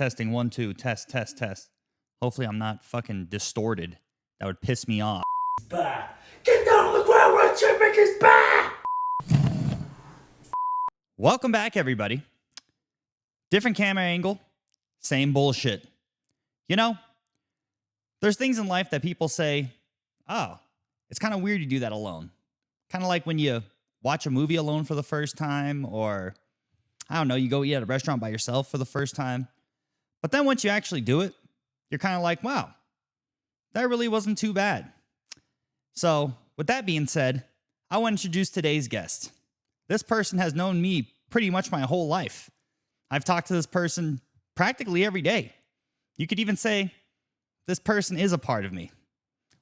Testing 1, 2, test, test, test. Hopefully I'm not fucking distorted. That would piss me off. Back. Get down on the ground where Chipmunk is back! Welcome back, everybody. Different camera angle, same bullshit. You know, there's things in life that people say, oh, it's kind of weird to do that alone. Kind of like when you watch a movie alone for the first time, or I don't know, you go eat at a restaurant by yourself for the first time. But then once you actually do it, you're kind of like, wow, that really wasn't too bad. So with that being said, I want to introduce today's guest. This person has known me pretty much my whole life. I've talked to this person practically every day. You could even say this person is a part of me.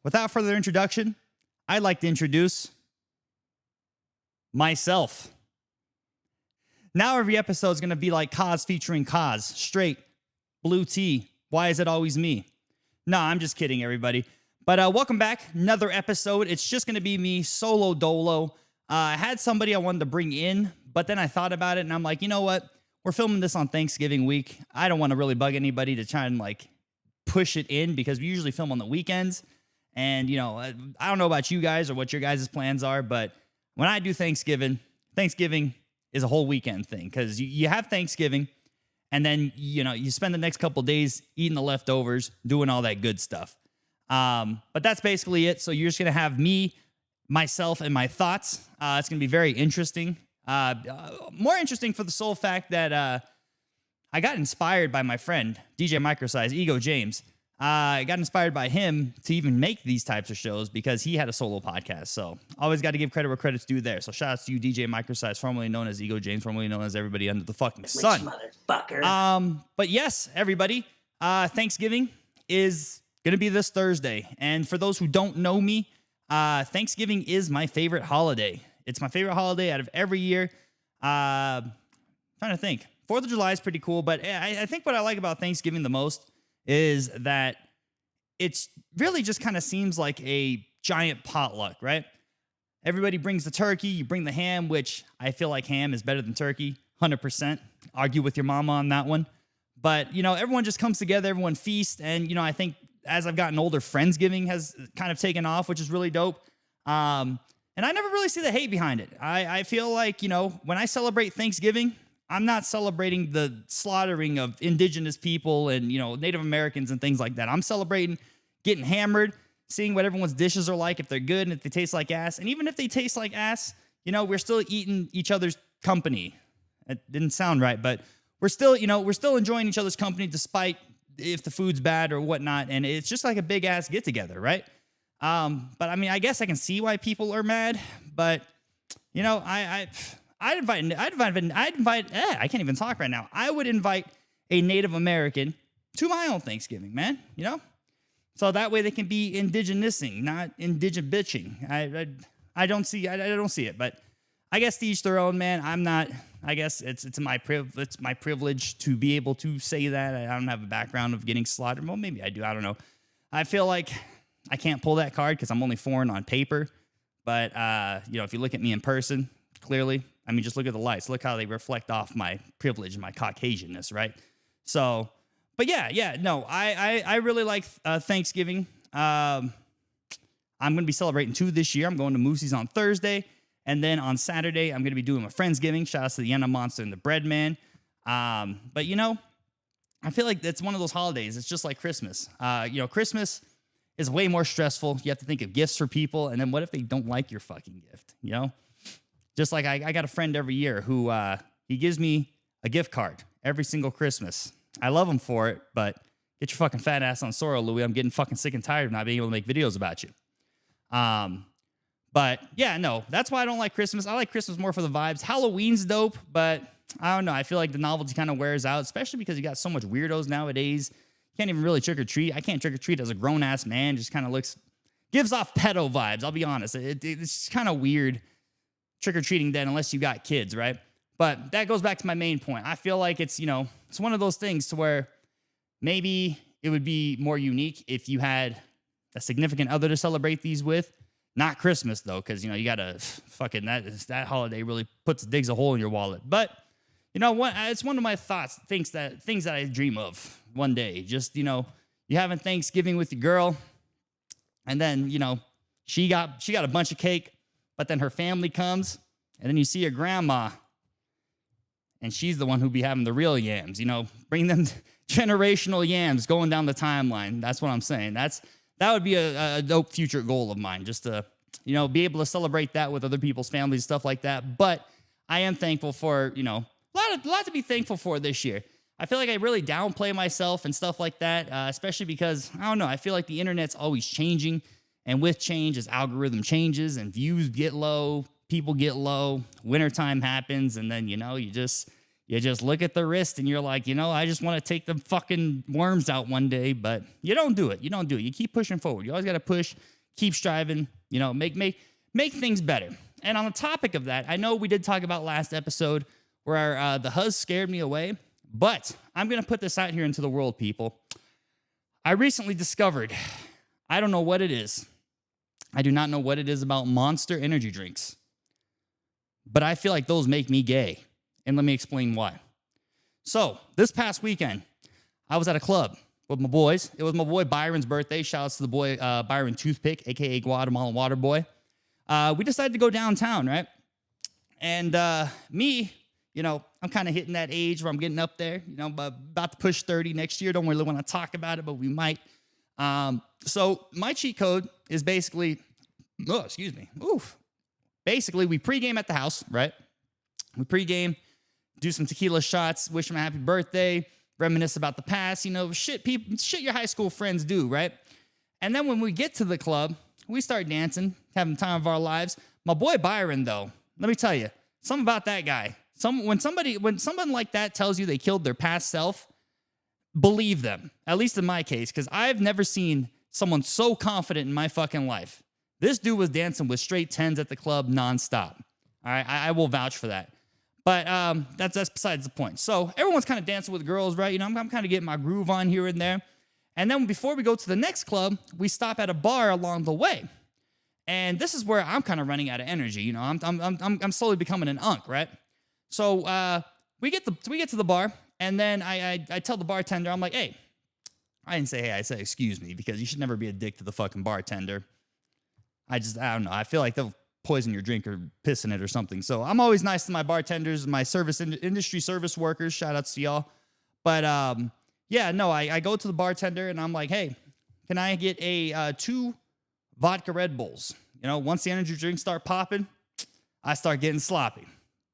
Without further introduction, I'd like to introduce myself. Now every episode is going to be like Kaz featuring Kaz, straight, blue tea. Why is it always me? No, I'm just kidding, everybody. But welcome back. Another episode. It's just going to be me, solo dolo. I had somebody I wanted to bring in, but then I thought about it, and I'm like, you know what? We're filming this on Thanksgiving week. I don't want to really bug anybody to try and like push it in because we usually film on the weekends. And, you know, I don't know about you guys or what your guys' plans are, but when I do Thanksgiving is a whole weekend thing because you have Thanksgiving. And then, you know, you spend the next couple days eating the leftovers, doing all that good stuff. But that's basically it. So you're just going to have me, myself, and my thoughts. It's going to be very interesting. More interesting for the sole fact that I got inspired by my friend, DJ Microsize, Ego James. I got inspired by him to even make these types of shows because he had a solo podcast. So always got to give credit where credit's due there. So shout out to you, DJ Microsize, formerly known as Ego James, formerly known as everybody under the fucking sun. Motherfucker. But yes, everybody, Thanksgiving is going to be this Thursday. And for those who don't know me, Thanksgiving is my favorite holiday. It's my favorite holiday out of every year. Trying to think. 4th of July is pretty cool, but I think what I like about Thanksgiving the most is that it's really just kind of seems like a giant potluck, right? Everybody brings the turkey, you bring the ham, which I feel like ham is better than turkey, 100%. Argue with your mama on that one. But, you know, everyone just comes together, everyone feasts, and, you know, I think as I've gotten older, Friendsgiving has kind of taken off, which is really dope. And I never really see the hate behind it. I feel like, you know, when I celebrate Thanksgiving, I'm not celebrating the slaughtering of indigenous people and, you know, Native Americans and things like that. I'm celebrating getting hammered, seeing what everyone's dishes are like, if they're good and if they taste like ass. And even if they taste like ass, you know, we're still eating each other's company. It didn't sound right, but we're still enjoying each other's company despite if the food's bad or whatnot. And it's just like a big ass get together, right? But I mean, I guess I can see why people are mad, but you know, I can't even talk right now. I would invite a Native American to my own Thanksgiving, man, you know? So that way they can be indigenous-ing, not indigent bitching. I don't see it, but I guess to each their own, man. I'm not, I guess it's my privilege to be able to say that. I don't have a background of getting slaughtered. Well, maybe I do. I don't know. I feel like I can't pull that card because I'm only foreign on paper. But, you know, if you look at me in person, clearly, I mean, just look at the lights. Look how they reflect off my privilege and my Caucasianness, right? So, but yeah, no, I really like Thanksgiving. I'm going to be celebrating 2 this year. I'm going to Moosey's on Thursday. And then on Saturday, I'm going to be doing my Friendsgiving. Shout out to the Yenna Monster and the Bread Man. But, you know, I feel like it's one of those holidays. It's just like Christmas. You know, Christmas is way more stressful. You have to think of gifts for people. And then what if they don't like your fucking gift, you know? Just like I got a friend every year who he gives me a gift card every single Christmas. I love him for it, but get your fucking fat ass on Sora, Louis. I'm getting fucking sick and tired of not being able to make videos about you. But yeah, no, that's why I don't like Christmas. I like Christmas more for the vibes. Halloween's dope, but I don't know. I feel like the novelty kind of wears out, especially because you got so much weirdos nowadays. You can't even really trick or treat. I can't trick or treat as a grown ass man. Just kind of gives off pedo vibes. I'll be honest. It's kind of weird trick-or-treating then unless you got kids, right? But that goes back to my main point. I feel like it's, you know, it's one of those things to where maybe it would be more unique if you had a significant other to celebrate these with. Not Christmas, though, because, you know, you got to fucking, that holiday really digs a hole in your wallet. But, you know what? It's one of my things that I dream of one day. Just, you know, you having Thanksgiving with your girl, and then, you know, she got a bunch of cake, but then her family comes, and then you see your grandma, and she's the one who be having the real yams, you know, bring them generational yams going down the timeline. That's what I'm saying. That would be a dope future goal of mine, just to, you know, be able to celebrate that with other people's families, stuff like that. But I am thankful for, you know, a lot to be thankful for this year. I feel like I really downplay myself and stuff like that, especially because, I don't know, I feel like the internet's always changing. And with change, as algorithm changes and views get low, people get low, wintertime happens, and then, you know, you just look at the wrist and you're like, you know, I just want to take the fucking worms out one day, but you don't do it. You keep pushing forward. You always got to push, keep striving, you know, make things better. And on the topic of that, I know we did talk about last episode where the huzz scared me away, but I'm going to put this out here into the world, people. I recently discovered, I don't know what it is. I do not know what it is about Monster energy drinks, but I feel like those make me gay. And let me explain why. So this past weekend, I was at a club with my boys. It was my boy Byron's birthday. Shout out to the boy Byron Toothpick, a.k.a. Guatemalan Water Boy. We decided to go downtown, right? And me, you know, I'm kind of hitting that age where I'm getting up there, you know, about to push 30 next year. Don't really want to talk about it, but we might. So my cheat code is basically, basically we pregame at the house, right? We pregame, do some tequila shots, wish them a happy birthday, reminisce about the past, you know, shit your high school friends do, right? And then when we get to the club, we start dancing, having the time of our lives. My boy Byron, though, let me tell you, something about that guy. When someone like that tells you they killed their past self, believe them, at least in my case, because I've never seen someone so confident in my fucking life. This dude was dancing with straight 10s at the club nonstop. All right, I will vouch for that. But that's besides the point. So everyone's kind of dancing with girls, right? You know, I'm kind of getting my groove on here and there. And then before we go to the next club, we stop at a bar along the way. And this is where I'm kind of running out of energy. You know, I'm slowly becoming an unk, right? So we get to the bar, and then I tell the bartender, I'm like, hey, I didn't say hey, I said excuse me, because you should never be a dick to the fucking bartender. I don't know. I feel like they'll poison your drink or piss in it or something. So I'm always nice to my bartenders, my industry service workers. Shout outs to y'all. But yeah, no, I go to the bartender and I'm like, hey, can I get a 2 vodka Red Bulls? You know, once the energy drinks start popping, I start getting sloppy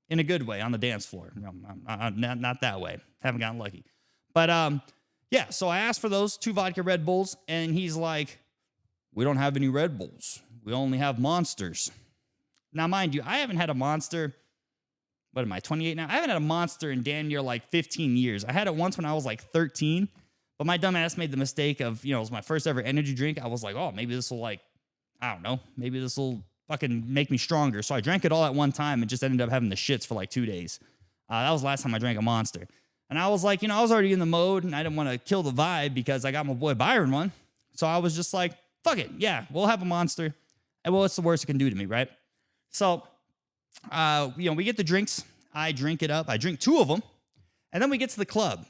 in a good way on the dance floor. Not that way. Haven't gotten lucky. But yeah, so I asked for those 2 vodka Red Bulls, and he's like, we don't have any Red Bulls. We only have Monsters. Now, mind you, I haven't had a Monster. What am I, 28 now? I haven't had a Monster in damn near like 15 years. I had it once when I was like 13, but my dumb ass made the mistake of, you know, it was my first ever energy drink. I was like, oh, maybe this will like, I don't know, maybe this will fucking make me stronger. So I drank it all at one time and just ended up having the shits for like 2 days. That was the last time I drank a Monster. And I was like, you know, I was already in the mode and I didn't want to kill the vibe because I got my boy Byron one. So I was just like, fuck it. Yeah, we'll have a Monster. And well, what's the worst it can do to me, right? So, you know, we get the drinks. I drink it up. I drink 2 of them. And then we get to the club.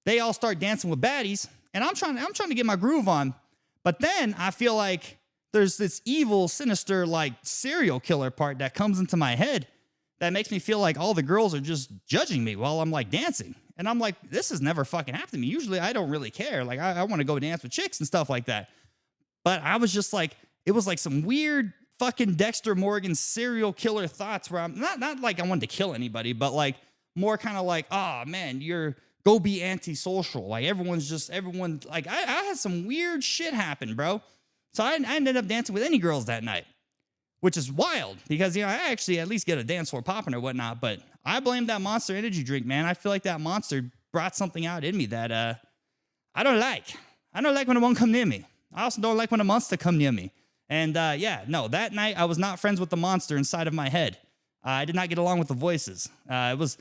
They all start dancing with baddies. And I'm trying to get my groove on. But then I feel like there's this evil, sinister, like serial killer part that comes into my head that makes me feel like all the girls are just judging me while I'm like dancing. And I'm like, this has never fucking happened to me. Usually I don't really care. Like I want to go dance with chicks and stuff like that. But I was just like, it was like some weird fucking Dexter Morgan serial killer thoughts where I'm not like I wanted to kill anybody, but like more kind of like, oh man, go be antisocial. Like everyone like I had some weird shit happen, bro. So I ended up dancing with any girls that night, which is wild because, you know, I actually at least get a dance floor popping or whatnot, but I blame that Monster energy drink, man. I feel like that Monster brought something out in me that I don't like. I don't like when a one come near me. I also don't like when a monster come near me. And yeah, no, that night I was not friends with the monster inside of my head. I did not get along with the voices. It was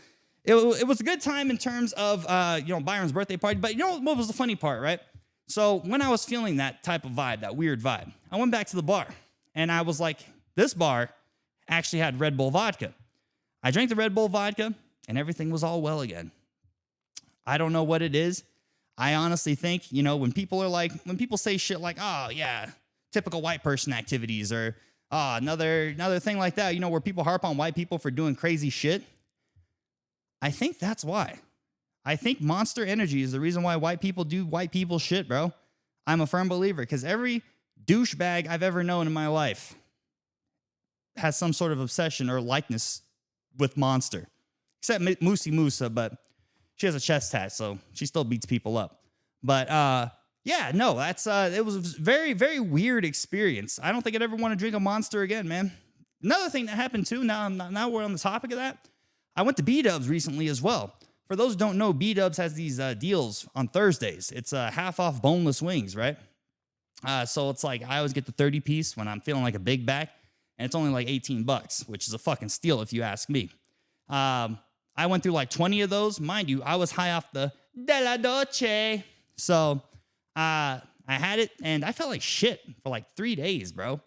a good time in terms of you know, Byron's birthday party. But you know what was the funny part, right? So when I was feeling that type of vibe, that weird vibe, I went back to the bar and I was like, this bar actually had Red Bull vodka. I drank the Red Bull vodka. and everything was all well again. I don't know what it is. I honestly think, when people say shit like, oh, yeah, typical white person activities, or another thing like that, where people harp on white people for doing crazy shit. I think that's why. I think Monster Energy is the reason why white people do white people shit, bro. I'm a firm believer, because every douchebag I've ever known in my life has some sort of obsession or likeness with Monster. Except Moosey Musa, but she has a chest tat, so she still beats people up. But yeah, no, it was a very, very weird experience. I don't think I'd ever want to drink a Monster again, man. Another thing that happened too, now we're on the topic of that, I went to BDubs recently as well. For those who don't know, BDubs has these deals on Thursdays. It's half off boneless wings, right? So it's like I always get the 30 piece when I'm feeling like a big back, and it's only like $18, which is a fucking steal if you ask me. I went through like 20 of those. Mind you, I was high off the De La Dolce. So I had it, and I felt like shit for like 3 days, bro.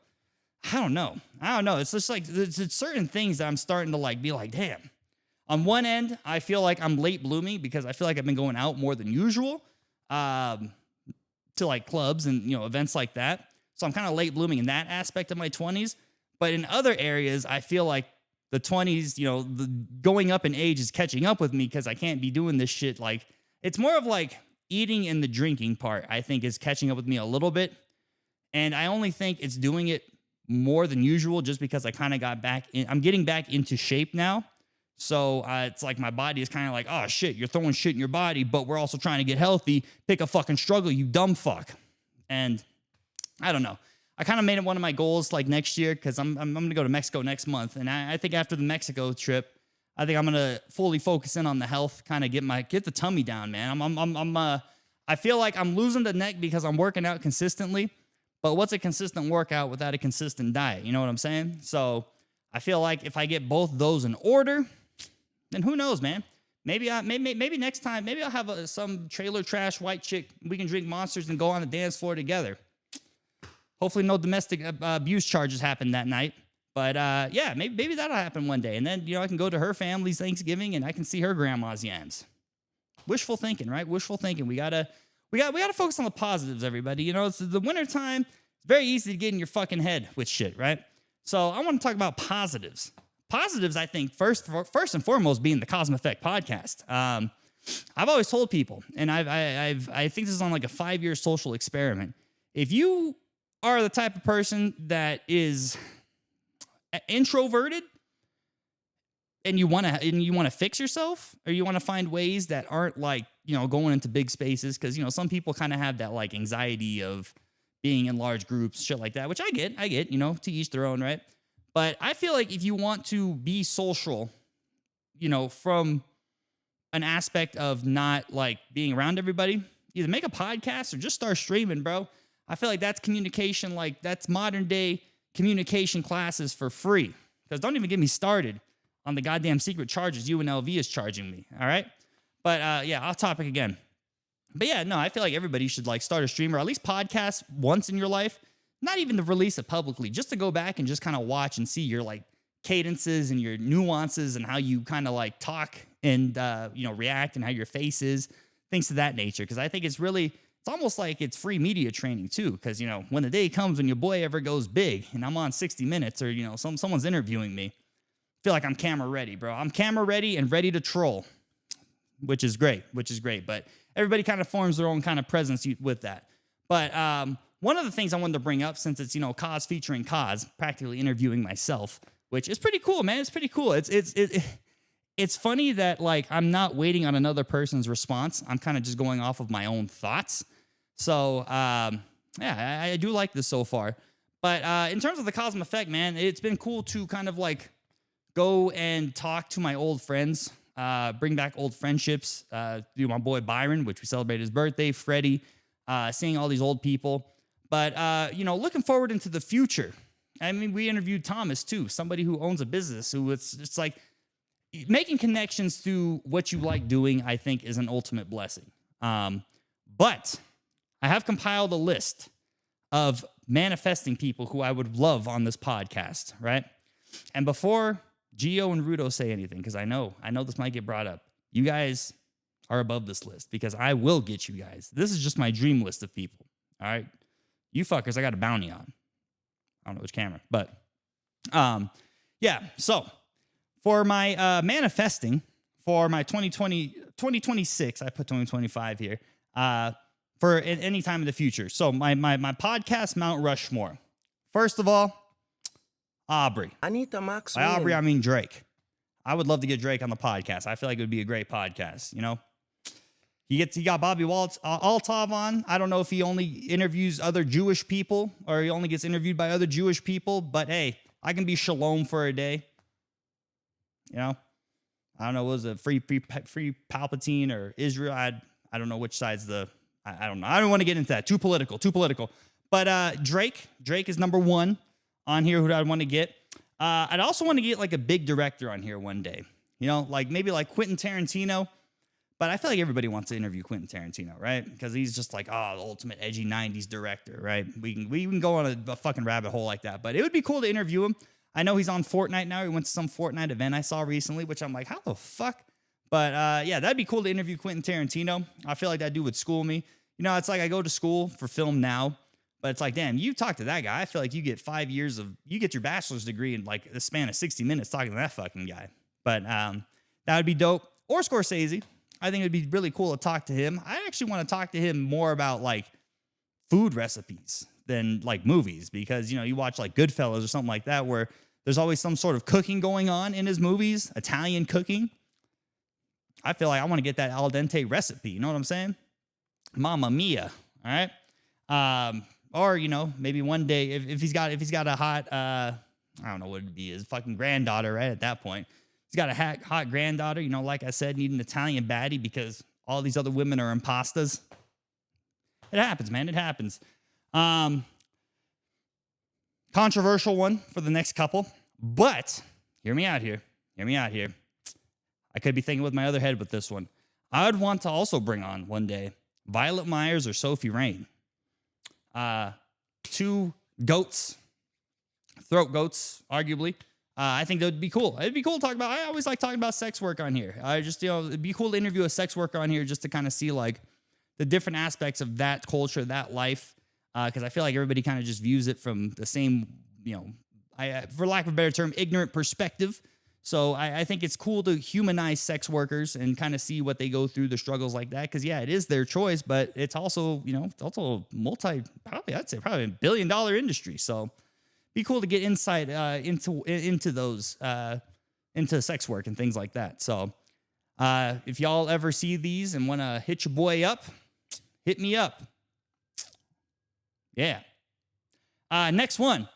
I don't know. It's just like there's certain things that I'm starting to like be like, damn. On one end, I feel like I'm late blooming because I feel like I've been going out more than usual to like clubs and events like that. So I'm kind of late blooming in that aspect of my 20s. But in other areas, I feel like the 20s, the going up in age is catching up with me because I can't be doing this shit. Like, it's more of like eating and the drinking part, I think, is catching up with me a little bit. And I only think it's doing it more than usual just because I kind of got back in. I'm getting back into shape now. So it's like my body is kind of like, oh, shit, you're throwing shit in your body, but we're also trying to get healthy. Pick a fucking struggle, you dumb fuck. And I don't know. I kind of made it one of my goals like next year because I'm going to go to Mexico next month. And I think after the Mexico trip, I think I'm going to fully focus in on the health, kind of get the tummy down, man. I feel like I'm losing the neck because I'm working out consistently. But what's a consistent workout without a consistent diet? You know what I'm saying? So I feel like if I get both those in order, then who knows, man? Maybe next time, maybe I'll have some trailer trash white chick. We can drink Monsters and go on the dance floor together. Hopefully no domestic abuse charges happen that night. But yeah, maybe that'll happen one day. And then, I can go to her family's Thanksgiving and I can see her grandma's yams. Wishful thinking, right? Wishful thinking. We gotta focus on the positives, everybody. It's the winter time. It's very easy to get in your fucking head with shit, right? So I want to talk about positives. Positives, I think, first and foremost, being the Kauzum Effect podcast. I've always told people, and I think this is on like a 5-year social experiment. If you are the type of person that is introverted and you want to fix yourself, or you want to find ways that aren't like, going into big spaces, because some people kind of have that like anxiety of being in large groups, shit like that, which I get, to each their own, right? But I feel like if you want to be social, from an aspect of not like being around everybody, either make a podcast or just start streaming, bro. I feel like that's communication, like that's modern day communication classes for free. Because don't even get me started on the goddamn secret charges UNLV is charging me, all right? But yeah, off topic again. But yeah, no, I feel like everybody should like start a stream or at least podcast once in your life. Not even to release it publicly, just to go back and just kind of watch and see your like cadences and your nuances and how you kind of like talk and, react and how your face is, things of that nature. Because I think it's almost like it's free media training too. Because, when the day comes when your boy ever goes big and I'm on 60 Minutes or, someone's interviewing me, I feel like I'm camera ready, bro. I'm camera ready and ready to troll, which is great. But everybody kind of forms their own kind of presence with that. But one of the things I wanted to bring up, since it's, Kaz featuring Kaz, practically interviewing myself, which is pretty cool, man. It's pretty cool. It's funny that like I'm not waiting on another person's response. I'm kind of just going off of my own thoughts. So yeah, I do like this so far. But in terms of the Kauzum Effect, man, it's been cool to kind of like go and talk to my old friends, bring back old friendships. My boy Byron, which we celebrated his birthday, Freddie, seeing all these old people. But, looking forward into the future. I mean, we interviewed Thomas, too, somebody who owns a business, who it's like making connections through what you like doing, I think, is an ultimate blessing. But I have compiled a list of manifesting people who I would love on this podcast, right? And before Gio and Rudo say anything, because I know this might get brought up. You guys are above this list because I will get you guys. This is just my dream list of people. All right. You fuckers, I got a bounty on. I don't know which camera, but yeah. So for my manifesting for my 2026, I put 2025 here, for any time in the future. So my podcast, Mount Rushmore. First of all, Aubrey. Anita Max. By Aubrey, I mean Drake. I would love to get Drake on the podcast. I feel like it would be a great podcast, you know? He got Bobby Altov on. I don't know if he only interviews other Jewish people or he only gets interviewed by other Jewish people, but hey, I can be Shalom for a day. You know? I don't know, was it free Palpatine or Israel? I don't know which side's I don't know. I don't want to get into that. Too political. But Drake is number one on here who I'd want to get. I'd also want to get like a big director on here one day. You know, like maybe like Quentin Tarantino. But I feel like everybody wants to interview Quentin Tarantino, right? Because he's just like, the ultimate edgy 90s director, right? We can go on a fucking rabbit hole like that. But it would be cool to interview him. I know he's on Fortnite now. He went to some Fortnite event I saw recently, which I'm like, how the fuck? But yeah, that'd be cool to interview Quentin Tarantino. I feel like that dude would school me. You know, it's like I go to school for film now. But it's like, damn, you talk to that guy. I feel like you get 5 years you get your bachelor's degree in like the span of 60 minutes talking to that fucking guy. But that would be dope. Or Scorsese. I think it'd be really cool to talk to him. I actually want to talk to him more about like food recipes than like movies because, you know, you watch like Goodfellas or something like that where there's always some sort of cooking going on in his movies, Italian cooking. I feel like I want to get that al dente recipe. You know what I'm saying? Mamma mia. All right. Or, you know, maybe one day if he's got a hot, I don't know what it'd be, his fucking granddaughter, right? At that point, he's got a hot granddaughter, you know, like I said, need an Italian baddie because all these other women are impastas. It happens, man. It happens. Controversial one for the next couple, but hear me out here. I could be thinking with my other head with this one. I would want to also bring on one day Violet Myers or Sophie Rain. Two goats, throat goats, arguably. I think that would be cool. It'd be cool to talk about. I always like talking about sex work on here. It'd be cool to interview a sex worker on here just to kind of see like the different aspects of that culture, that life. Because I feel like everybody kind of just views it from the same, you know, for lack of a better term, ignorant perspective. So I think it's cool to humanize sex workers and kind of see what they go through, the struggles like that. Because yeah, it is their choice, but it's also, you know, it's also probably a $1 billion industry. So be cool to get insight into those into sex work and things like that. So if y'all ever see these and want to hit your boy up, hit me up. Yeah. Next one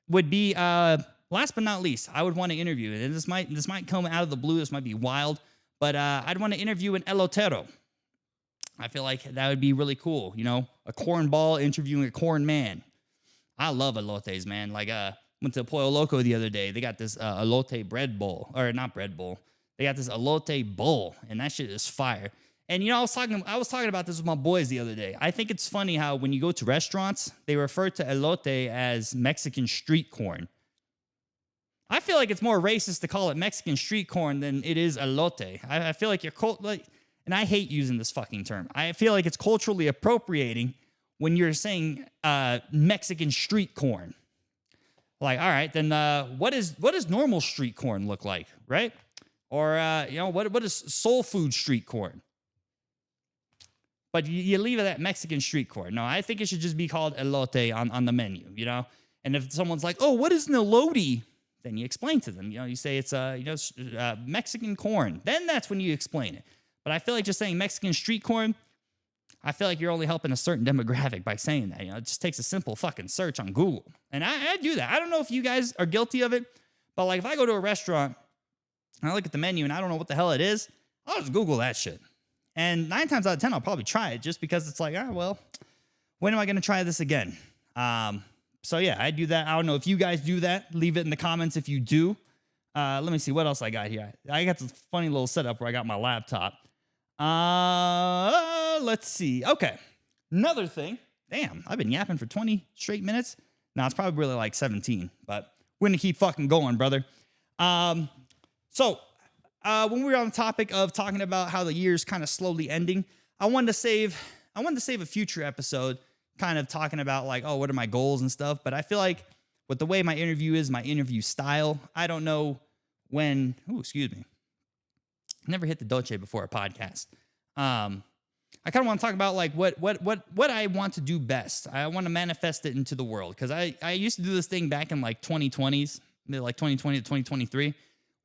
would be last but not least, I would want to interview, and this might come out of the blue, this might be wild, but I'd want to interview an elotero. I feel like that would be really cool, you know, a cornball interviewing a corn man. I love elotes, man. Like, went to Pollo Loco the other day. They got this elote bread bowl, or not bread bowl. They got this elote bowl, and that shit is fire. And you know, I was talking about this with my boys the other day. I think it's funny how when you go to restaurants, they refer to elote as Mexican street corn. I feel like it's more racist to call it Mexican street corn than it is elote. I feel like and I hate using this fucking term. I feel like it's culturally appropriating when you're saying Mexican street corn. Like, all right, then what does normal street corn look like, right? Or you know, what is soul food street corn? But you leave it at Mexican street corn. No, I think it should just be called elote on the menu, you know? And if someone's like, oh, what is an elote? Then you explain to them. You know, you say it's Mexican corn. Then that's when you explain it. But I feel like just saying Mexican street corn, I feel like you're only helping a certain demographic by saying that. You know, it just takes a simple fucking search on Google. And I do that. I don't know if you guys are guilty of it, but like if I go to a restaurant and I look at the menu and I don't know what the hell it is, I'll just Google that shit. And 9 times out of 10, I'll probably try it just because it's like, well, when am I going to try this again? So yeah, I do that. I don't know if you guys do that. Leave it in the comments if you do. Let me see what else I got here. I got this funny little setup where I got my laptop. Let's see. Okay. Another thing. Damn, I've been yapping for 20 straight minutes. Now it's probably really like 17, but we're going to keep fucking going, brother. So, when we were on the topic of talking about how the year's kind of slowly ending, I wanted to save a future episode, kind of talking about like, oh, what are my goals and stuff. But I feel like with the way my interview is, my interview style, I don't know when. Oh, excuse me. Never hit the Dolce before a podcast. I kind of want to talk about like what I want to do best. I want to manifest it into the world because I used to do this thing back in like 2020s, like 2020 to 2023,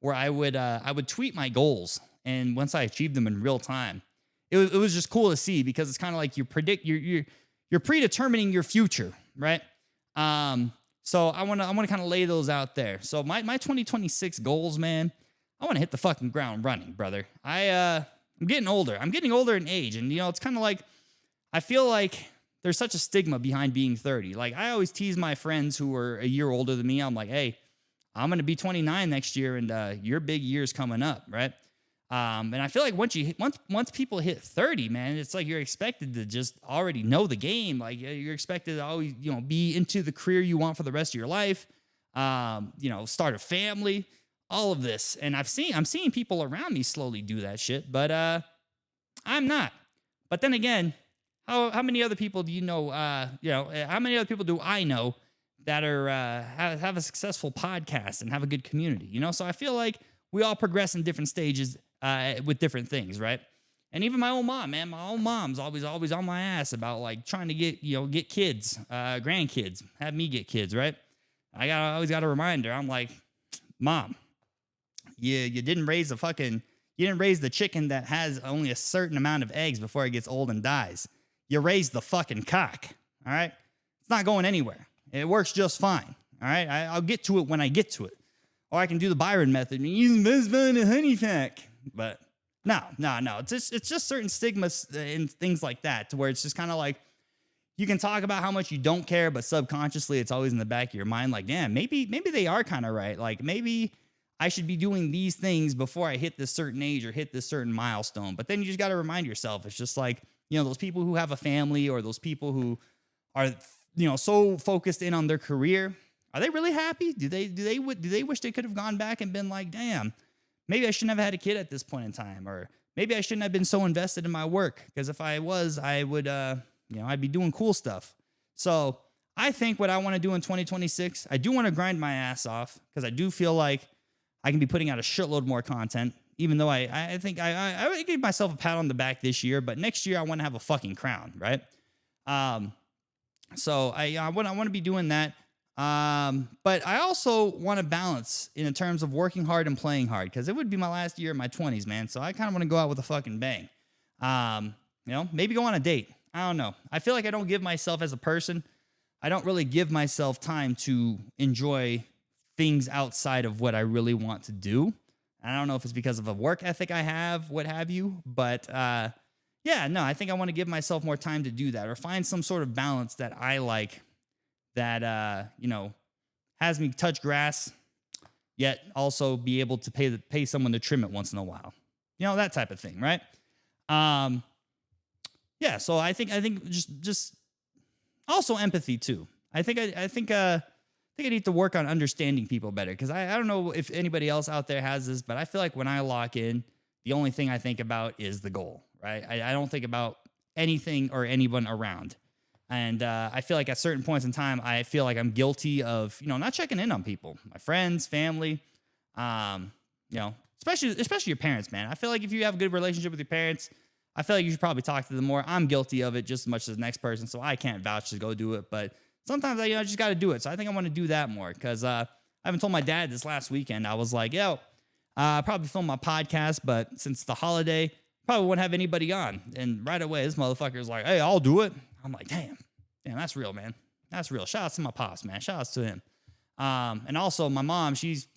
where I would tweet my goals, and once I achieved them in real time, it was just cool to see because it's kind of like you're predetermining your future, right? So I want to kind of lay those out there. So my 2026 goals, man, I want to hit the fucking ground running, brother. I'm getting older. I'm getting older in age. And, you know, it's kind of like, I feel like there's such a stigma behind being 30. Like, I always tease my friends who are a year older than me. I'm like, hey, I'm going to be 29 next year, and your big year's coming up, right? And I feel like once people hit 30, man, it's like you're expected to just already know the game. Like, you're expected to always, you know, be into the career you want for the rest of your life. You know, start a family. All of this, and I'm seeing people around me slowly do that shit, but I'm not. But then again, how many other people do you know? How many other people do I know that are have a successful podcast and have a good community? You know, so I feel like we all progress in different stages with different things, right? And even my own mom, man, my own mom's always on my ass about like trying to get kids, grandkids, have me get kids, right? I always got to remind her. I'm like, Mom. You didn't raise the chicken that has only a certain amount of eggs before it gets old and dies. You raised the fucking cock. All right. It's not going anywhere. It works just fine. All right. I'll get to it when I get to it. Or I can do the Byron method and use this fun and honey pack. But no. It's just certain stigmas and things like that to where it's just kind of like, you can talk about how much you don't care, but subconsciously it's always in the back of your mind. Like, damn, maybe they are kind of right. Like maybe I should be doing these things before I hit this certain age or hit this certain milestone. But then you just got to remind yourself, it's just like, you know, those people who have a family or those people who are, you know, so focused in on their career. Are they really happy? Do they wish they could have gone back and been like, damn, maybe I shouldn't have had a kid at this point in time, or maybe I shouldn't have been so invested in my work, because if I was, I would, I'd be doing cool stuff. So I think what I want to do in 2026, I do want to grind my ass off because I do feel like I can be putting out a shitload more content, even though I think I would give myself a pat on the back this year, but next year I want to have a fucking crown, right? So I want to be doing that. But I also want to balance in terms of working hard and playing hard, because it would be my last year in my 20s, man. So I kind of want to go out with a fucking bang. Maybe go on a date. I don't know. I feel like I don't give myself as a person. I don't really give myself time to enjoy things outside of what I really want to do. I don't know if it's because of a work ethic I have, what have you, but I think I want to give myself more time to do that, or find some sort of balance that I like that, has me touch grass, yet also be able to pay someone to trim it once in a while. You know, that type of thing, right? So I think just also empathy too. I think I need to work on understanding people better, because I don't know if anybody else out there has this, but I feel like when I lock in, the only thing I think about is the goal, right? I don't think about anything or anyone around. And I feel like at certain points in time, I feel like I'm guilty of, not checking in on people, my friends, family, especially your parents, man. I feel like if you have a good relationship with your parents, I feel like you should probably talk to them more. I'm guilty of it just as much as the next person, so I can't vouch to go do it, but sometimes I just got to do it. So I think I want to do that more, because I haven't told my dad this last weekend. I was like, I probably film my podcast, but since the holiday, probably won't have anybody on. And right away, this motherfucker's like, hey, I'll do it. I'm like, damn, that's real, man. That's real. Shout out to my pops, man. Shout out to him. And also my mom, she's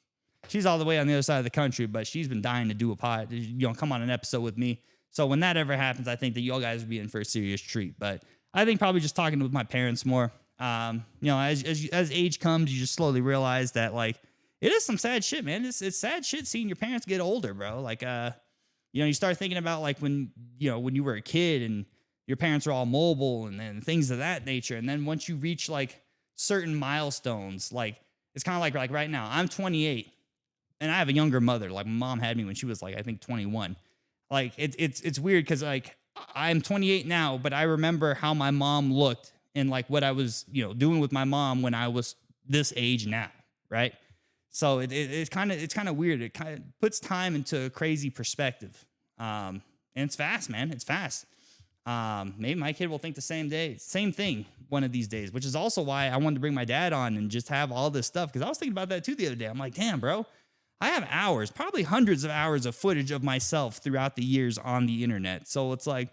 all the way on the other side of the country, but she's been dying to do a pod, come on an episode with me. So when that ever happens, I think that you all guys would be in for a serious treat. But I think probably just talking with my parents more. As age comes, you just slowly realize that, like, it is some sad shit, man. It's sad shit seeing your parents get older, bro. Like, you start thinking about like when you were a kid and your parents are all mobile and things of that nature. And then once you reach like certain milestones, like it's kind of like right now, I'm 28. and I have a younger mother. Like my mom had me when she was like, I think 21. Like it's weird because like I'm 28 now, but I remember how my mom looked and like what I was, doing with my mom when I was this age now, right? So it's kind of weird. It kind of puts time into a crazy perspective. And it's fast, man. It's fast. Maybe my kid will think the same thing one of these days, which is also why I wanted to bring my dad on and just have all this stuff. Cause I was thinking about that too the other day. I'm like, damn, bro, I have hours, probably hundreds of hours of footage of myself throughout the years on the internet. So it's like,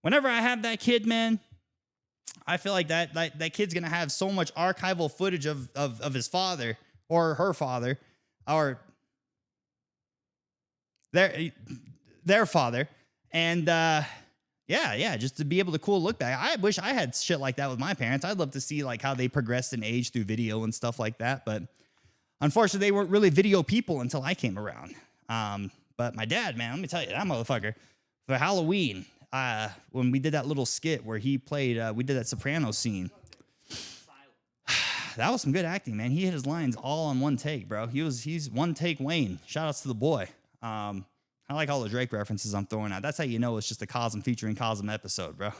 whenever I have that kid, man, I feel like that kid's going to have so much archival footage of his father or her father or their father. And, yeah, just to be able to cool look back. I wish I had shit like that with my parents. I'd love to see like how they progressed in age through video and stuff like that. But unfortunately, they weren't really video people until I came around. But my dad, man, let me tell you, that motherfucker, for Halloween, when we did that little skit where he played, we did that Sopranos scene. That was some good acting, man. He hit his lines all on one take, bro. He's one take Wayne. Shout outs to the boy. I like all the Drake references I'm throwing out. That's how you know it's just a Kauzum featuring Kauzum episode, bro.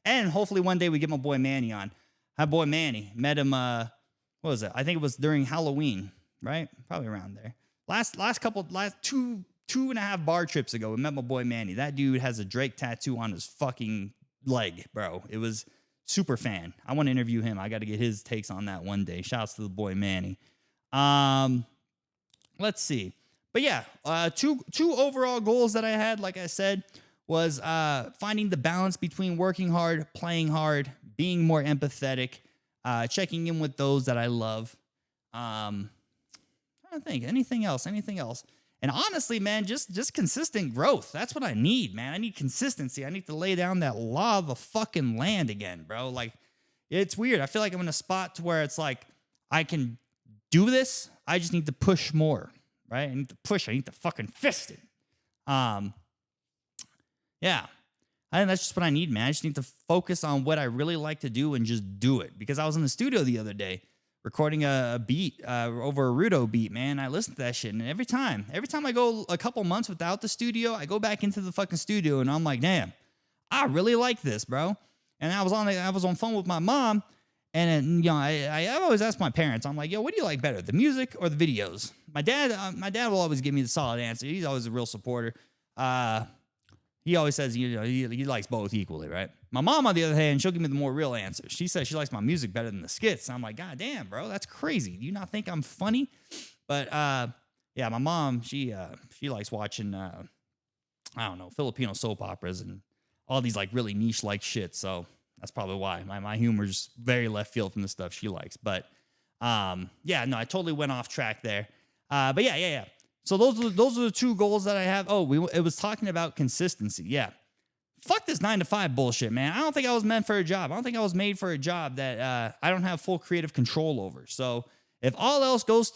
And hopefully one day we get my boy Manny on. My boy Manny, met him, what was it? I think it was during Halloween, right? Probably around there. Last two and a half bar trips ago, we met my boy Manny. That dude has a Drake tattoo on his fucking leg, bro. It was super fan. I want to interview him. I got to get his takes on that one day. Shouts to the boy Manny. Let's see. But yeah, two overall goals that I had, like I said, was finding the balance between working hard, playing hard, being more empathetic, checking in with those that I love. I don't think anything else. And honestly, man, just consistent growth. That's what I need, man. I need consistency. I need to lay down that law of the fucking land again, bro. Like, it's weird. I feel like I'm in a spot to where it's like, I can do this. I just need to push more, right? I need to push. I need to fucking fist it. Yeah. I think that's just what I need, man. I just need to focus on what I really like to do and just do it. Because I was in the studio the other day recording a beat over a Rudo beat, man. I listened to that shit, and every time I go a couple months without the studio, I go back into the fucking studio, and I'm like, damn, I really like this, bro. And I was on phone with my mom, and I always ask my parents, I'm like, yo, what do you like better, the music or the videos? My dad will always give me the solid answer. He's always a real supporter. He always says, he likes both equally, right? My mom, on the other hand, she'll give me the more real answers. She says she likes my music better than the skits. And I'm like, God damn, bro, that's crazy. Do you not think I'm funny? But yeah, my mom, she likes watching, I don't know, Filipino soap operas and all these like really niche like shit. So that's probably why my humor's very left field from the stuff she likes. But yeah, no, I totally went off track there. But yeah. So those are the two goals that I have. Oh, it was talking about consistency. Yeah. Fuck this 9-to-5 bullshit, man. I don't think I was meant for a job. I don't think I was made for a job that I don't have full creative control over. So if all else goes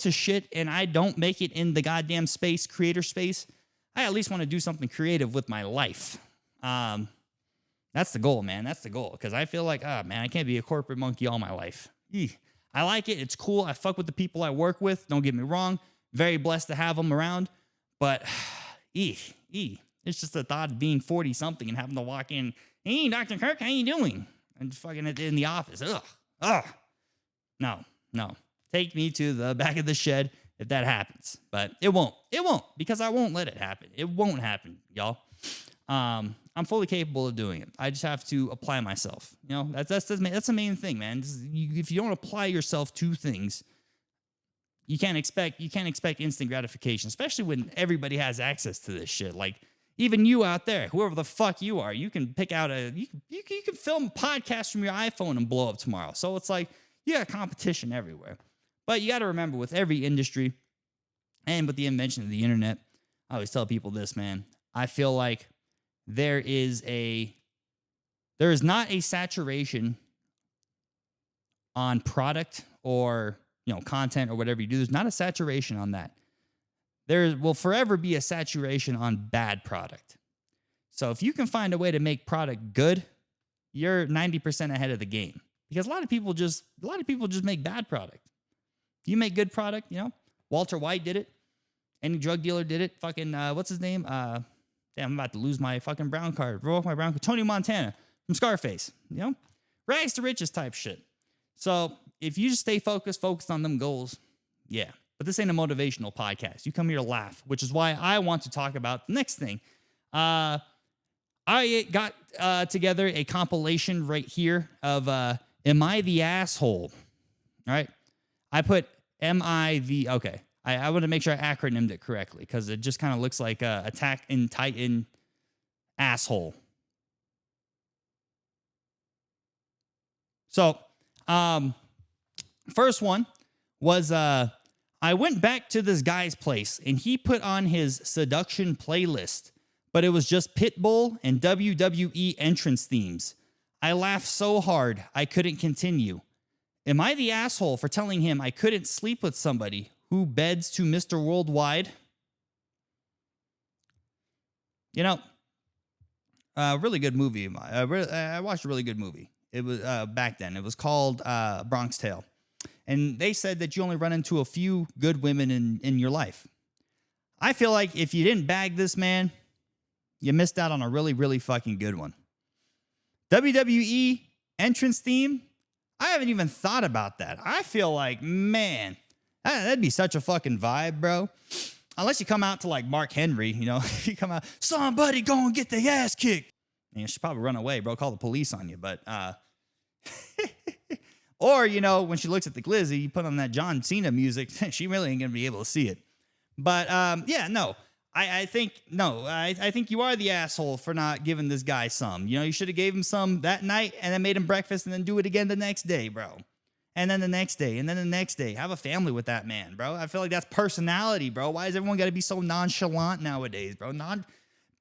to shit and I don't make it in the goddamn creator space, I at least want to do something creative with my life. That's the goal, man. That's the goal. Because I feel like, man, I can't be a corporate monkey all my life. I like it. It's cool. I fuck with the people I work with. Don't get me wrong. Very blessed to have them around. But, it's just the thought of being 40-something and having to walk in, hey, Dr. Kirk, how you doing? And fucking in the office. Ugh. No. Take me to the back of the shed if that happens. But it won't. Because I won't let it happen. It won't happen, y'all. I'm fully capable of doing it. I just have to apply myself. That's the main thing, man. If you don't apply yourself to things, you can't expect instant gratification, especially when everybody has access to this shit. Like, even you out there, whoever the fuck you are, you can pick out you can film a podcast from your iPhone and blow up tomorrow. So it's like, you got competition everywhere. But you got to remember, with every industry and with the invention of the internet, I always tell people this, man. I feel like there is not a saturation on product or content or whatever you do. There's not a saturation on that. There will forever be a saturation on bad product. So if you can find a way to make product good, you're 90% ahead of the game. Because a lot of people just make bad product. You make good product, Walter White did it. Any drug dealer did it. Fucking, what's his name? Damn, I'm about to lose my fucking brown card. Roll off my brown card. Tony Montana from Scarface. You know? Rags to riches type shit. So if you just stay focused on them goals, yeah. But this ain't a motivational podcast. You come here to laugh, which is why I want to talk about the next thing. I got together a compilation right here of Am I the Asshole? All right. I put M-I-V. Okay. I want to make sure I acronymed it correctly because it just kind of looks like Attack in Titan asshole. So, first one was I went back to this guy's place and he put on his seduction playlist, but it was just Pitbull and WWE entrance themes. I laughed so hard I couldn't continue. Am I the asshole for telling him I couldn't sleep with somebody who beds to Mr. Worldwide? You know, really good movie. I watched a really good movie. It was back then. It was called Bronx Tale. And they said that you only run into a few good women in your life. I feel like if you didn't bag this man, you missed out on a really, really fucking good one. WWE entrance theme, I haven't even thought about that. I feel like, man, that'd be such a fucking vibe, bro. Unless you come out to like Mark Henry, you know, you come out, somebody go and get their ass kicked. And you should probably run away, bro, call the police on you. But, or, you know, when she looks at the glizzy, you put on that John Cena music, she really ain't going to be able to see it. But, yeah, no. I think you are the asshole for not giving this guy some. You know, you should have gave him some that night and then made him breakfast and then do it again the next day, bro. And then the next day and then the next day. Have a family with that man, bro. I feel like that's personality, bro. Why is everyone got to be so nonchalant nowadays, bro?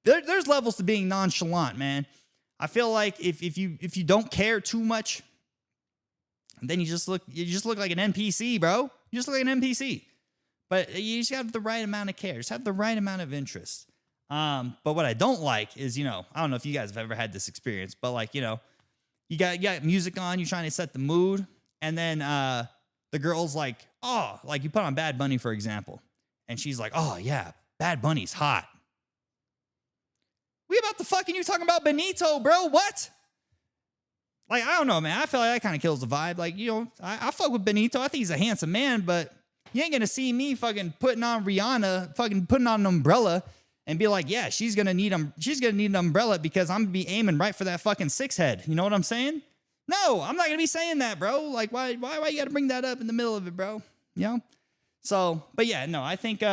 There's levels to being nonchalant, man. I feel like if you don't care too much, then you just look like an NPC, bro. You just look like an NPC. But you just have the right amount of care. Just have the right amount of interest. But what I don't like is, you know, I don't know if you guys have ever had this experience, but like, you know, you got music on, you're trying to set the mood, and then the girl's like, oh, like you put on Bad Bunny, for example, and she's like, oh yeah, Bad Bunny's hot. We about to fucking you talking about Benito, bro? What? Like, I don't know, man. I feel like that kind of kills the vibe. Like, you know, I fuck with Benito. I think he's a handsome man, but you ain't gonna see me fucking putting on Rihanna, fucking putting on an umbrella and be like, yeah, she's gonna need an umbrella because I'm gonna be aiming right for that fucking six head. You know what I'm saying? No, I'm not gonna be saying that, bro. Like, why you gotta bring that up in the middle of it, bro? You know? So, but yeah, no, I think you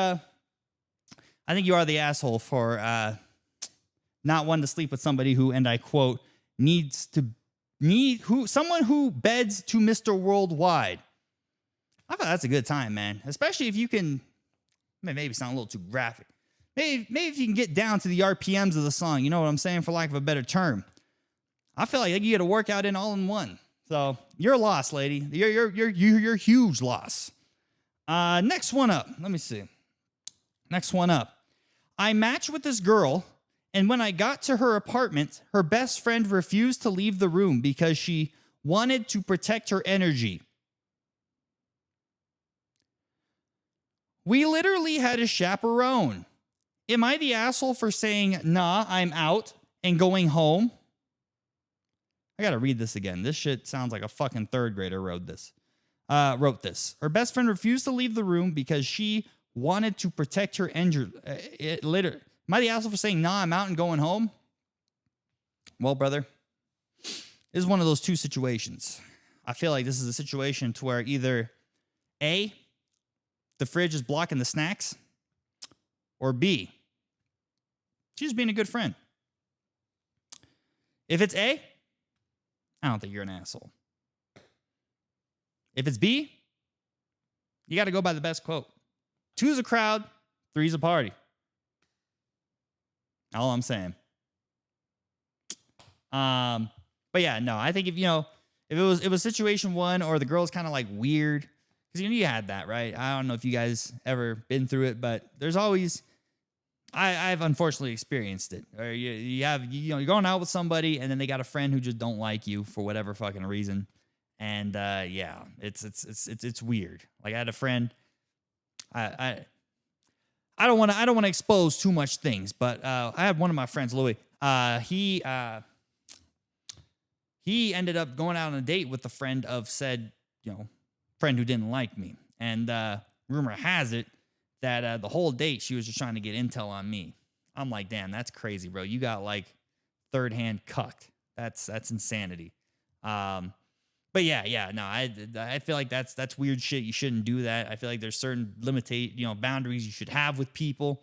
are the asshole for not wanting to sleep with somebody who, and I quote, someone who beds to Mr. Worldwide. I thought that's a good time, man. Especially if you can, maybe sound a little too graphic. Maybe if you can get down to the RPMs of the song, you know what I'm saying, for lack of a better term. I feel like you get a workout in all in one. So you're a loss, lady. You're huge loss. Next one up. Let me see. Next one up. I matched with this girl, and when I got to her apartment, her best friend refused to leave the room because she wanted to protect her energy. We literally had a chaperone. Am I the asshole for saying, nah, I'm out and going home? I gotta read this again. This shit sounds like a fucking third grader wrote this. Her best friend refused to leave the room because she wanted to protect her energy. Am I the asshole for saying, nah, I'm out and going home? Well, brother, this is one of those two situations. I feel like this is a situation to where either A, the fridge is blocking the snacks, or B, she's being a good friend. If it's A, I don't think you're an asshole. If it's B, you got to go by the best quote. 2's a crowd, 3's a party. All I'm saying. But yeah, no, I think if it was situation one or the girl's kind of like weird, because you had that, right? I don't know if you guys ever been through it, but there's always, I've unfortunately experienced it. Or you're going out with somebody and then they got a friend who just don't like you for whatever fucking reason. And yeah, it's weird. Like I had a friend, I I don't want to expose too much things, but I had one of my friends, Louis. He ended up going out on a date with a friend of said, friend who didn't like me. And rumor has it that the whole date she was just trying to get intel on me. I'm like, damn, that's crazy, bro. You got like third hand cucked. That's insanity. But yeah, no, I feel like that's weird shit. You shouldn't do that. I feel like there's certain boundaries you should have with people.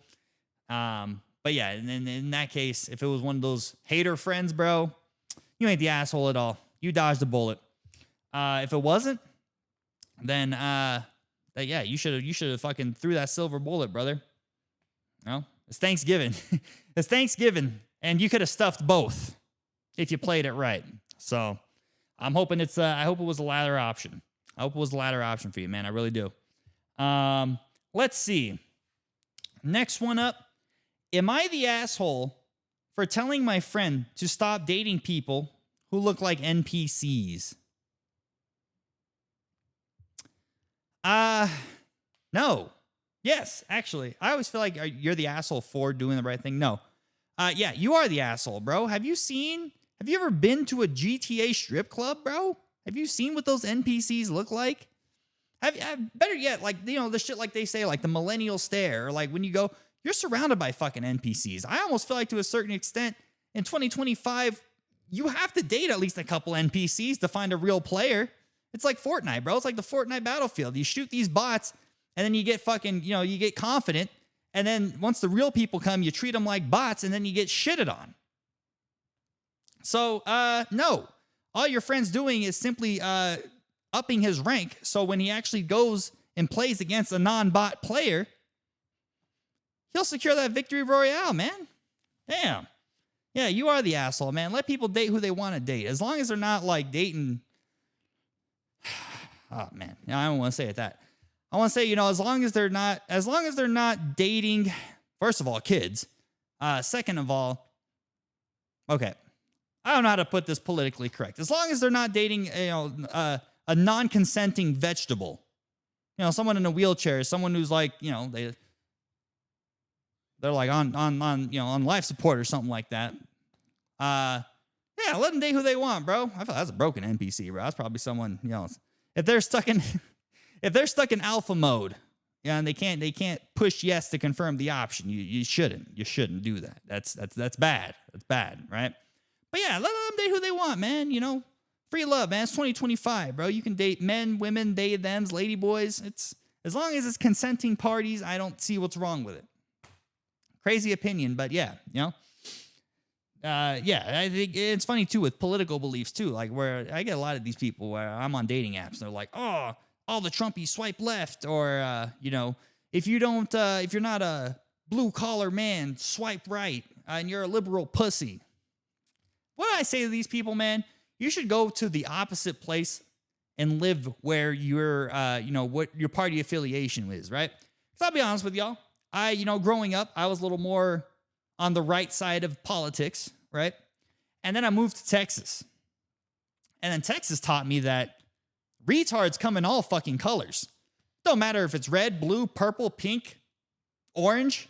But yeah, and in that case, if it was one of those hater friends, bro, you ain't the asshole at all. You dodged a bullet. If it wasn't, then yeah, you should have fucking threw that silver bullet, brother. No, it's Thanksgiving. It's Thanksgiving, and you could have stuffed both if you played it right. So I'm hoping I hope it was the latter option. I hope it was the latter option for you, man. I really do. Let's see. Next one up. Am I the asshole for telling my friend to stop dating people who look like NPCs? No. Yes, actually. I always feel like you're the asshole for doing the right thing. No. Yeah, you are the asshole, bro. Have you ever been to a GTA strip club, bro? Have you seen what those NPCs look like? Better yet, like, the shit like they say, like the millennial stare, or like when you go, you're surrounded by fucking NPCs. I almost feel like to a certain extent in 2025, you have to date at least a couple NPCs to find a real player. It's like Fortnite, bro. It's like the Fortnite battlefield. You shoot these bots and then you get fucking, you get confident. And then once the real people come, you treat them like bots and then you get shitted on. So, no. All your friend's doing is simply upping his rank. So when he actually goes and plays against a non-bot player, he'll secure that victory royale, man. Damn. Yeah, you are the asshole, man. Let people date who they want to date. As long as they're not like dating. Oh man. I don't want to say it that. I want to say, as long as they're not dating, first of all, kids. Second of all, okay. I don't know how to put this politically correct. As long as they're not dating, a non-consenting vegetable. Someone in a wheelchair, someone who's like, they're like on life support or something like that. Yeah, let them date who they want, bro. I feel that's a broken NPC, bro. That's probably someone, if they're stuck in alpha mode, and they can't push yes to confirm the option. You shouldn't do that. That's bad. That's bad, right? But yeah, let them date who they want, man. Free love, man. It's 2025, bro. You can date men, women, they, thems, lady boys. It's as long as it's consenting parties, I don't see what's wrong with it. Crazy opinion, but yeah, yeah, I think it's funny too with political beliefs too. Like where I get a lot of these people where I'm on dating apps, and they're like, oh, all the Trumpies swipe left, or if you're not a blue collar man, swipe right, and you're a liberal pussy. What do I say to these people, man? You should go to the opposite place and live where your what your party affiliation is, right? Because I'll be honest with y'all. Growing up, I was a little more on the right side of politics, right? And then I moved to Texas. And then Texas taught me that retards come in all fucking colors. Don't matter if it's red, blue, purple, pink, orange.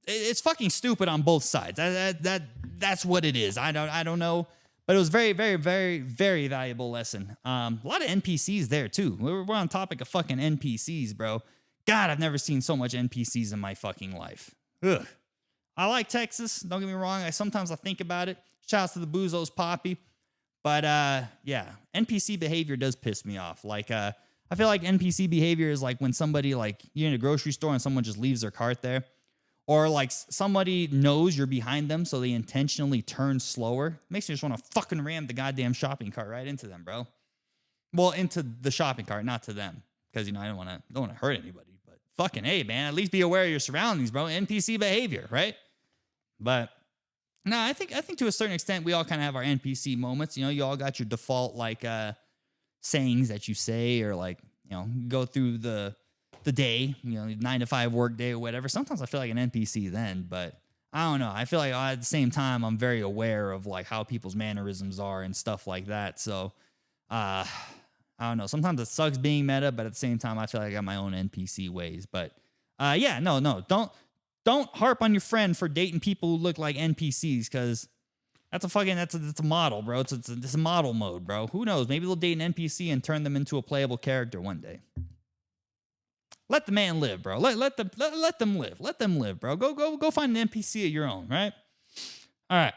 It's fucking stupid on both sides. That's what it is. I don't know. But it was very, very, very, very valuable lesson. A lot of NPCs there, too. We're on topic of fucking NPCs, bro. God, I've never seen so much NPCs in my fucking life. Ugh. I like Texas. Don't get me wrong. Sometimes I think about it. Shouts to the Boozos Poppy. But, yeah, NPC behavior does piss me off. Like, I feel like NPC behavior is like when somebody, like, you're in a grocery store and someone just leaves their cart there. Or, like, somebody knows you're behind them, so they intentionally turn slower. Makes me just want to fucking ram the goddamn shopping cart right into them, bro. Well, into the shopping cart, not to them. Because, I don't want to hurt anybody. But fucking hey, man, at least be aware of your surroundings, bro. NPC behavior, right? But no, I think to a certain extent we all kind of have our NPC moments. You all got your default like sayings that you say, or like go through the day, 9 to 5 work day or whatever. Sometimes I feel like an NPC then, but I don't know. I feel like at the same time I'm very aware of like how people's mannerisms are and stuff like that. So I don't know. Sometimes it sucks being meta, but at the same time, I feel like I got my own NPC ways. But yeah, no. Don't harp on your friend for dating people who look like NPCs, because that's a model, bro. It's a model mode, bro. Who knows? Maybe they'll date an NPC and turn them into a playable character one day. Let the man live, bro. Let them live. Let them live, bro. Go find an NPC of your own, right? All right.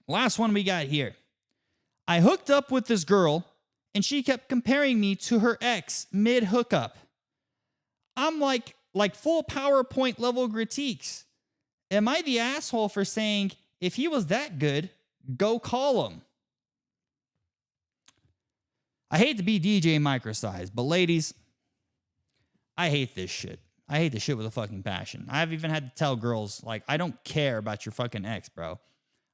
Last one we got here. I hooked up with this girl and she kept comparing me to her ex mid hookup. I'm like full PowerPoint level critiques. Am I the asshole for saying, if he was that good, go call him? I hate to be DJ microsized, but ladies, I hate this shit. I hate this shit with a fucking passion. I've even had to tell girls, like, I don't care about your fucking ex, bro.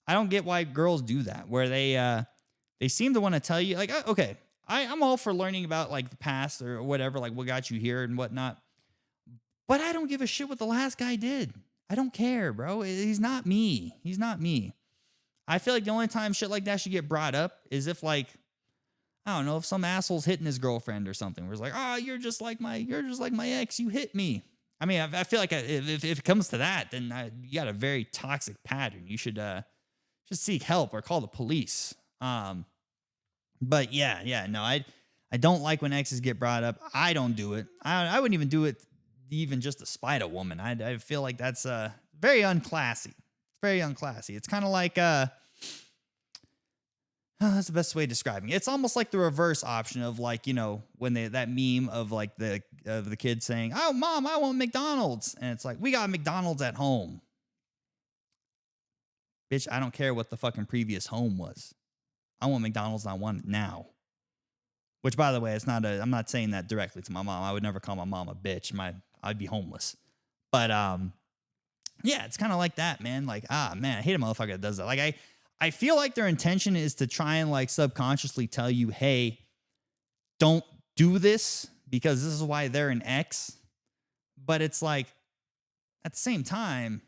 I don't get why girls do that, where they seem to want to tell you, like, okay, I'm all for learning about, like, the past or whatever, like, what got you here and whatnot. But I don't give a shit what the last guy did. I don't care, bro. He's not me. He's not me. I feel like the only time shit like that should get brought up is if, like, I don't know, if some asshole's hitting his girlfriend or something, where it's like, oh, you're just like my ex, you hit me. I mean, I feel like if it comes to that, then you got a very toxic pattern. You should seek help or call the police. But yeah, no, I don't like when exes get brought up. I don't do it. I wouldn't even do it even just to spite a woman. I feel like that's very unclassy. It's very unclassy. It's kind of like that's the best way of describing it. It's almost like the reverse option of, like, you know, when that meme of, like, the kid saying, "Oh, mom, I want McDonald's," and it's like, we got McDonald's at home. Bitch, I don't care what the fucking previous home was. I want McDonald's and I want it now. Which, by the way, I'm not saying that directly to my mom. I would never call my mom a bitch. I'd be homeless. But yeah, it's kind of like that, man. Like, man, I hate a motherfucker that does that. Like, I feel like their intention is to try and, like, subconsciously tell you, hey, don't do this because this is why they're an ex. But it's like, at the same time,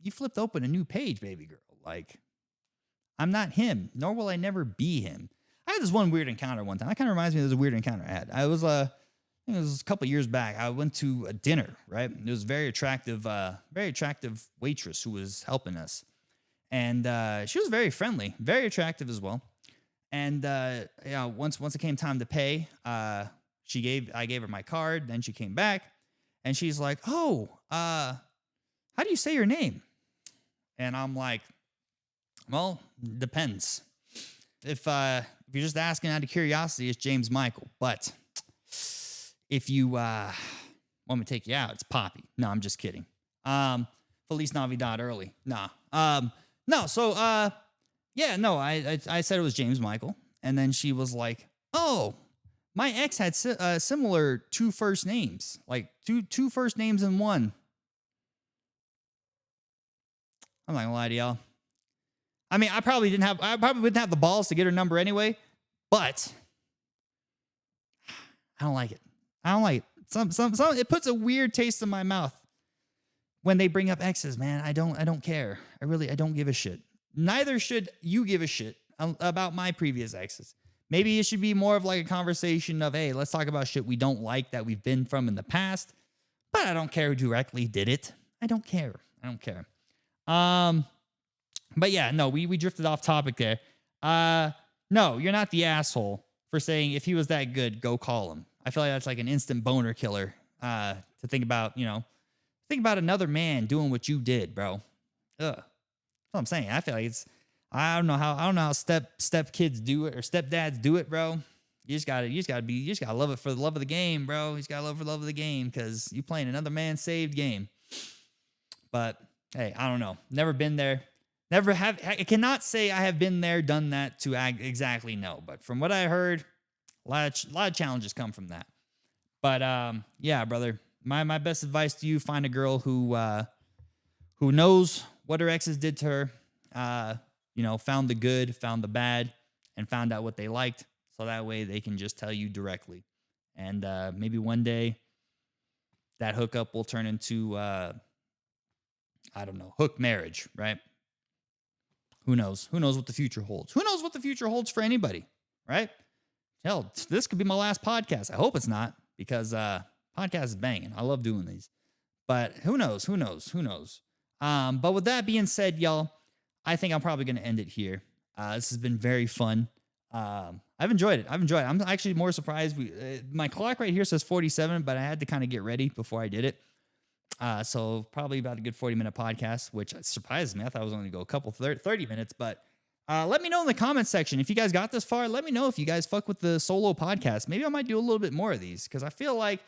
you flipped open a new page, baby girl. Like, I'm not him, nor will I never be him. I had this one weird encounter one time. That kind of reminds me of this weird encounter I had. I was, I think it was a couple years back. I went to a dinner, right? It was a very attractive waitress who was helping us. And she was very friendly, very attractive as well. And once it came time to pay, I gave her my card. Then she came back, and she's like, "Oh, how do you say your name?" And I'm like, "Well, depends. If you're just asking out of curiosity, it's James Michael. But if you want me to take you out, it's Poppy." No, I'm just kidding. Feliz Navidad early. Nah. No, so, yeah, no, I said it was James Michael, and then she was like, "Oh, my ex had similar two first names, like two first names in one." I'm not gonna lie to y'all. I mean, I probably wouldn't have the balls to get her number anyway, but I don't like it. I don't like it. Some it puts a weird taste in my mouth. When they bring up exes, man, I don't care. I don't give a shit. Neither should you give a shit about my previous exes. Maybe it should be more of like a conversation of, hey, let's talk about shit we don't like that we've been from in the past. But I don't care who directly did it. I don't care. But yeah, no, we drifted off topic there. No, you're not the asshole for saying, if he was that good, go call him. I feel like that's like an instant boner killer to think about, you know. Think about another man doing what you did, bro. Ugh. That's what I'm saying. I feel like I don't know how step kids do it or stepdads do it, bro. You just gotta love it for the love of the game, bro. You just gotta love it for the love of the game, because you playing another man's saved game. But hey, I don't know. Never been there. I cannot say I have been there, done that to exactly know. But from what I heard, a lot of challenges come from that. But yeah, brother. My best advice to you: find a girl who knows what her exes did to her, found the good, found the bad, and found out what they liked, so that way they can just tell you directly. And maybe one day that hookup will turn into, I don't know, hook marriage, right? Who knows? Who knows what the future holds? Who knows what the future holds for anybody, right? hell, this could be my last podcast. I hope it's not, because podcast is banging. I love doing these. But who knows? Who knows? Who knows? But with that being said, y'all, I think I'm probably going to end it here. This has been very fun. I've enjoyed it. I'm actually more surprised. My clock right here says 47, but I had to kind of get ready before I did it. So probably about a good 40-minute podcast, which surprised me. I thought I was only going to go a couple 30 minutes, but let me know in the comment section if you guys got this far. Let me know if you guys fuck with the solo podcast. Maybe I might do a little bit more of these, because I feel like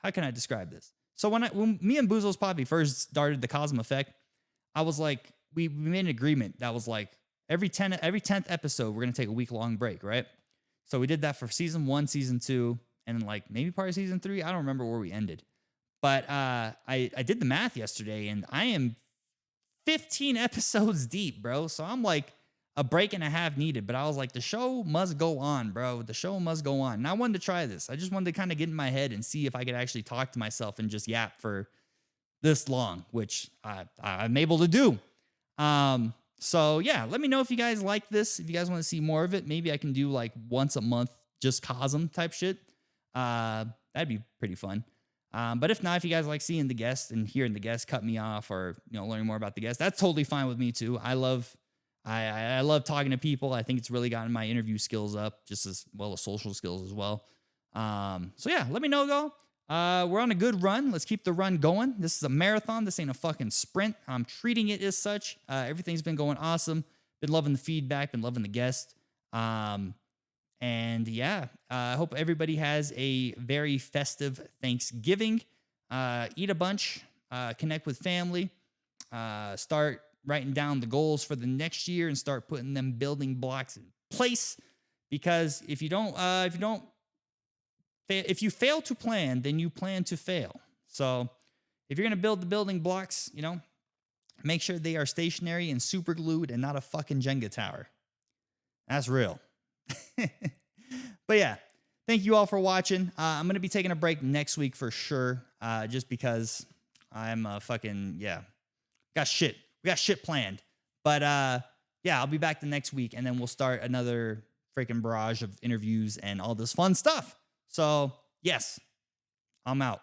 how can I describe this? So when me and Boozles Poppy first started the Kauzum Effect, I was like, we made an agreement that was like every 10th episode we're gonna take a week-long break, right? So we did that for season 1, season 2, and like maybe part of season 3. I don't remember where we ended, but I did the math yesterday, and I am 15 episodes deep, bro. So I'm like a break and a half needed, but I was like, the show must go on, bro. The show must go on. And I wanted to try this. I just wanted to kind of get in my head and see if I could actually talk to myself and just yap for this long, which I'm able to do. So yeah, let me know if you guys like this. If you guys want to see more of it, maybe I can do like once a month, just Kauzum type shit. That'd be pretty fun. But if not, if you guys like seeing the guests and hearing the guests cut me off, or learning more about the guests, that's totally fine with me too. I love talking to people. I think it's really gotten my interview skills up, just as well as social skills as well. So yeah, let me know, y'all. We're on a good run. Let's keep the run going. This is a marathon. This ain't a fucking sprint. I'm treating it as such. Everything's been going awesome. Been loving the feedback. Been loving the guests. And yeah, I hope everybody has a very festive Thanksgiving. Eat a bunch. Connect with family. Start writing down the goals for the next year and start putting them building blocks in place. Because if you fail to plan, then you plan to fail. So if you're going to build the building blocks, make sure they are stationary and super glued and not a fucking Jenga tower. That's real. But yeah, thank you all for watching. I'm going to be taking a break next week for sure. Just because I'm we got shit planned. But yeah, I'll be back the next week, and then we'll start another freaking barrage of interviews and all this fun stuff. So yes, I'm out.